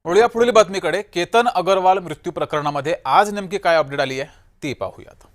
वळूया पुढील बातमीकडे। केतन अगरवाल मृत्यू प्रकरणामध्ये आज नेमकी काय अपडेट आली आहे ती पाहूयात।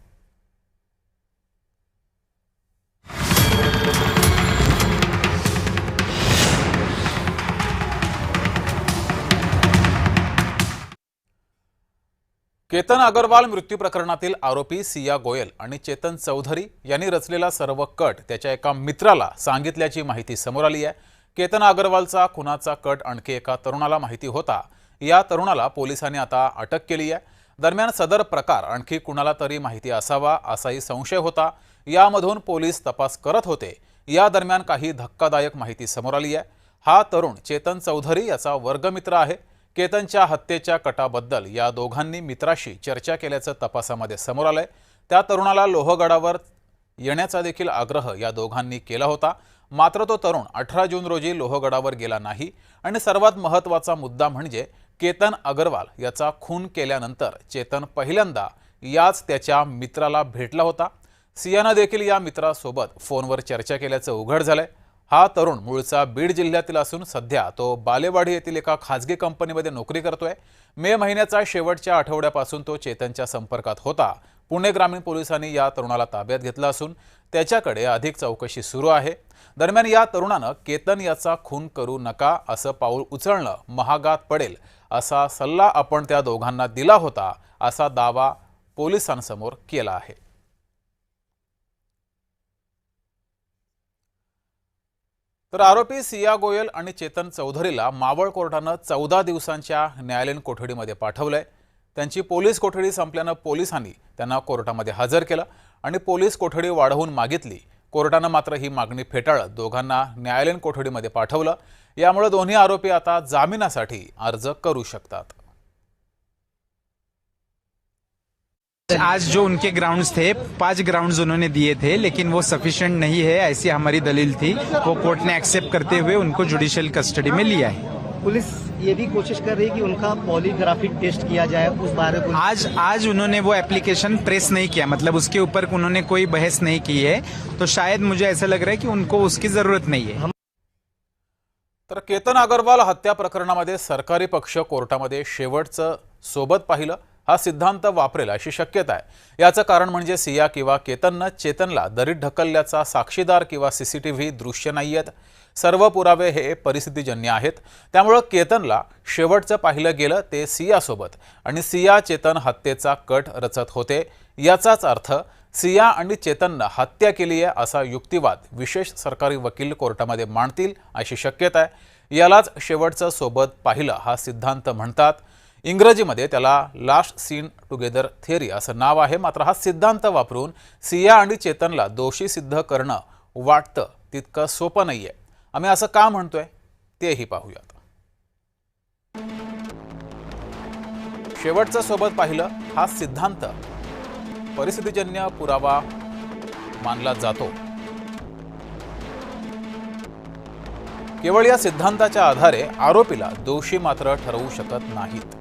केतन अगरवाल मृत्यू प्रकरणातील आरोपी सिया गोयल आणि चेतन चौधरी यांनी रचलेला सर्व कट त्याच्या एका मित्राला सांगितल्याची माहिती समोर आली आहे। केतन अगरवालचा खुनाचा कट आणखी एका तरुणाला माहिती होता। या तरुणाला पोलिसांनी आता अटक केली आहे। दरम्यान सदर प्रकार आणखी कुणाला तरी माहिती असावा असाही संशय होता। यामधून पोलीस तपास करत होते। या दरम्यान काही धक्कादायक माहिती समोर आली आहे। हा तरुण चेतन चौधरी याचा वर्गमित्र आहे। केतनच्या हत्येच्या कटाबद्दल या दोघांनी मित्राशी चर्चा केल्याचं तपासामध्ये समोर आलंय। त्या तरुणाला लोहगडावर येण्याचा देखील आग्रह या दोघांनी केला होता। मात्र तो तरुण 18 जून रोजी लोहगडावर गेला नाही आणि सर्वात महत्त्वाचा मुद्दा म्हणजे केतन अगरवाल याचा खून केल्यानंतर चेतन पहिल्यांदा याच त्याच्या मित्राला भेटला होता। सियानं देखील या मित्रासोबत फोनवर चर्चा केल्याचं उघड झालंय। हा तरुण मूळचा बीड जिल्ह्यातील असून सध्या तो बालेवाडी येथील एका खासगी कंपनीमध्ये नोकरी करतोय। मे महिन्याच्या शेवटच्या आठवड्यापासून तो चेतनच्या संपर्कात होता। पुणे ग्रामीण पोलिसांनी या तरुणाला ताब्यात घेतलं असून त्याच्याकडे अधिक चौकशी सुरू आहे। दरम्यान या तरुणानं केतन याचा खून करू नका असं पाऊल उचलणं महागात पडेल असा सल्ला आपण त्या दोघांना दिला होता असा दावा पोलिसांसमोर केला आहे। तर आरोपी सिया गोयल आणि चेतन चौधरीला मावळ कोर्टानं 14 दिवसांच्या न्यायालयीन कोठडीमध्ये पाठवलंय। त्यांची पोलीस कोठडी संपल्यानं पोलिसांनी त्यांना कोर्टामध्ये हजर केलं आणि पोलीस कोठडी वाढवून मागितली। कोर्टानं मात्र ही मागणी फेटाळत दोघांना न्यायालयीन कोठडीमध्ये पाठवलं। यामुळे दोन्ही आरोपी आता जामिनासाठी अर्ज करू शकतात। आज जो उनके ग्राउंड्स थे 5 ग्राउंड्स उन्होंने दिए थे, लेकिन वो सफिशिएंट नहीं है ऐसी हमारी दलील थी। वो कोर्ट ने एक्सेप्ट करते हुए उनको जुडिशियल कस्टडी में लिया है। पुलिस ये भी कोशिश कर रही है कि उनका पॉलीग्राफिक टेस्ट किया जाए, उस बारे में आज उन्होंने वो एप्लीकेशन प्रेस नहीं किया, मतलब उसके ऊपर उन्होंने कोई बहस नहीं की है, तो शायद मुझे ऐसा लग रहा है कि उनको उसकी जरूरत नहीं है। तर केतन अगरवाल हत्या प्रकरणामध्ये सरकारी पक्ष कोर्टामध्ये शेवटचं सोबत पाहिलं हा सिद्धांत वापरेल अशी शक्यता आहे। याचं कारण म्हणजे सिया किंवा केतननं चेतनला दरीत ढकलल्याचा साक्षीदार किंवा सीसीटीव्ही दृश्य नाहीयेत। सर्व पुरावे हे परिस्थितीजन्य आहेत। त्यामुळे केतनला शेवटचं पाहिलं गेलं ते सियासोबत आणि सिया चेतन हत्येचा कट रचत होते। याचाच अर्थ सिया आणि चेतननं हत्या केली आहे असा युक्तिवाद विशेष सरकारी वकील कोर्टामध्ये मांडतील अशी शक्यता आहे। यालाच शेवटचं सोबत पाहिलं हा सिद्धांत म्हणतात। इंग्रजीमध्ये त्याला लास्ट सीन टुगेदर थिअरी असं नाव आहे। मात्र हा सिद्धांत वापरून सिया आणि चेतनला दोषी सिद्ध करणं वाटतं तितकं सोपं नाहीये। आम्ही असं का म्हणतोय तेही पाहूयात। शेवटचं सोबत पाहिलं हा सिद्धांत परिस्थितीजन्य पुरावा मानला जातो। केवळ या सिद्धांताच्या आधारे आरोपीला दोषी मात्र ठरवू शकत नाहीत।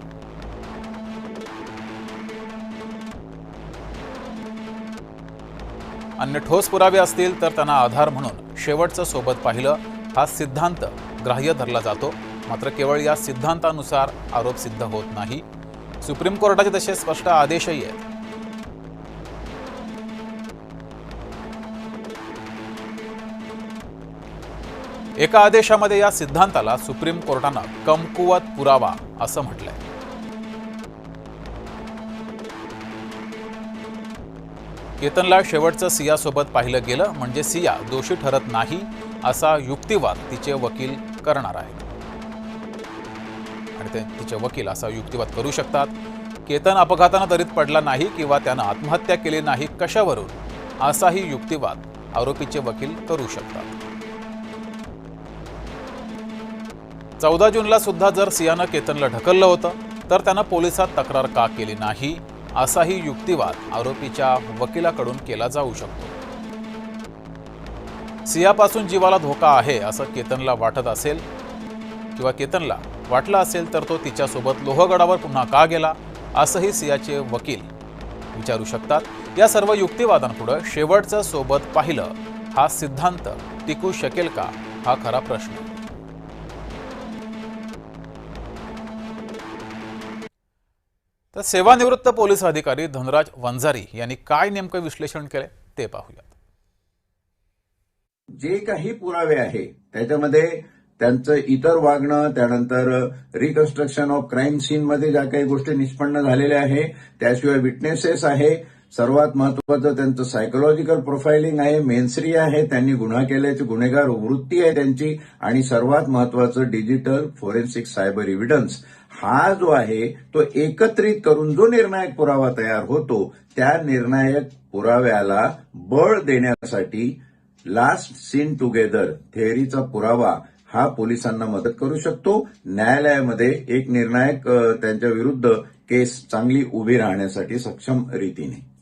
अन्य ठोस पुरावे असतील तर त्यांना आधार म्हणून शेवटचं सोबत पाहिलं हा सिद्धांत ग्राह्य धरला जातो। मात्र केवळ या सिद्धांतानुसार आरोप सिद्ध होत नाही। सुप्रीम कोर्टाचे तसे स्पष्ट आदेशही आहेत। एका आदेशामध्ये या सिद्धांताला सुप्रीम कोर्टानं कमकुवत पुरावा असं म्हटलंय। केतनला शेवटचं सियासोबत पाहिलं गेलं म्हणजे सिया दोषी ठरत नाही असा युक्तिवाद तिचे वकील करणार आहेत आणि तिचे वकील असा युक्तिवाद करू शकतात। केतन अपघातानं दरीत पडला नाही किंवा त्यानं आत्महत्या केली नाही कशावरून असाही युक्तिवाद आरोपीचे वकील करू शकतात। 14 जूनला सुद्धा जर सियानं केतनला ढकललं होतं तर त्यानं पोलिसात तक्रार का केली नाही असाही युक्तिवाद आरोपीच्या वकिलाकडून केला जाऊ शकतो। सियापासून जीवाला धोका आहे असं केतनला वाटत असेल किंवा केतनला वाटलं असेल तर तो तिच्यासोबत लोहगडावर पुन्हा का गेला असंही सियाचे वकील विचारू शकतात। या सर्व युक्तिवादांपुढे शेवटचं सोबत पाहिलं हा सिद्धांत टिकू शकेल का हा खरा प्रश्न। तर सेवानिवृत्त पोलीस अधिकारी धनराज वंजारी यांनी काय नेमकं विश्लेषण केलंय ते पाहूयात. जे काही पुरावे आहे त्याच्यामध्ये त्यांचं इतर वागणं, त्यानंतर रिकन्स्ट्रक्शन ऑफ क्राईम सीनमध्ये ज्या काही गोष्टी निष्पन्न झालेल्या आहे, त्याशिवाय विटनेसेस आहे, सर्वात महत्वाचं त्यांचं सायकोलॉजिकल प्रोफाइलिंग आहे, मेन्सरी आहे, त्यांनी गुन्हा केल्याची गुन्हेगार वृत्ती आहे त्यांची, आणि सर्वात महत्वाचं डिजिटल फोरेन्सिक सायबर एव्हिडन्स हा जो आहे तो एकत्रित करून जो निर्णायक पुरावा तयार होतो, त्या निर्णायक पुराव्याला बळ देण्यासाठी लास्ट सीन टुगेदर थेअरीचा पुरावा हा पोलिसांना मदत करू शकतो. न्यायालयामध्ये एक निर्णायक त्यांच्या विरुद्ध केस चांगली उभी राहण्यासाठी सक्षम रीतीने.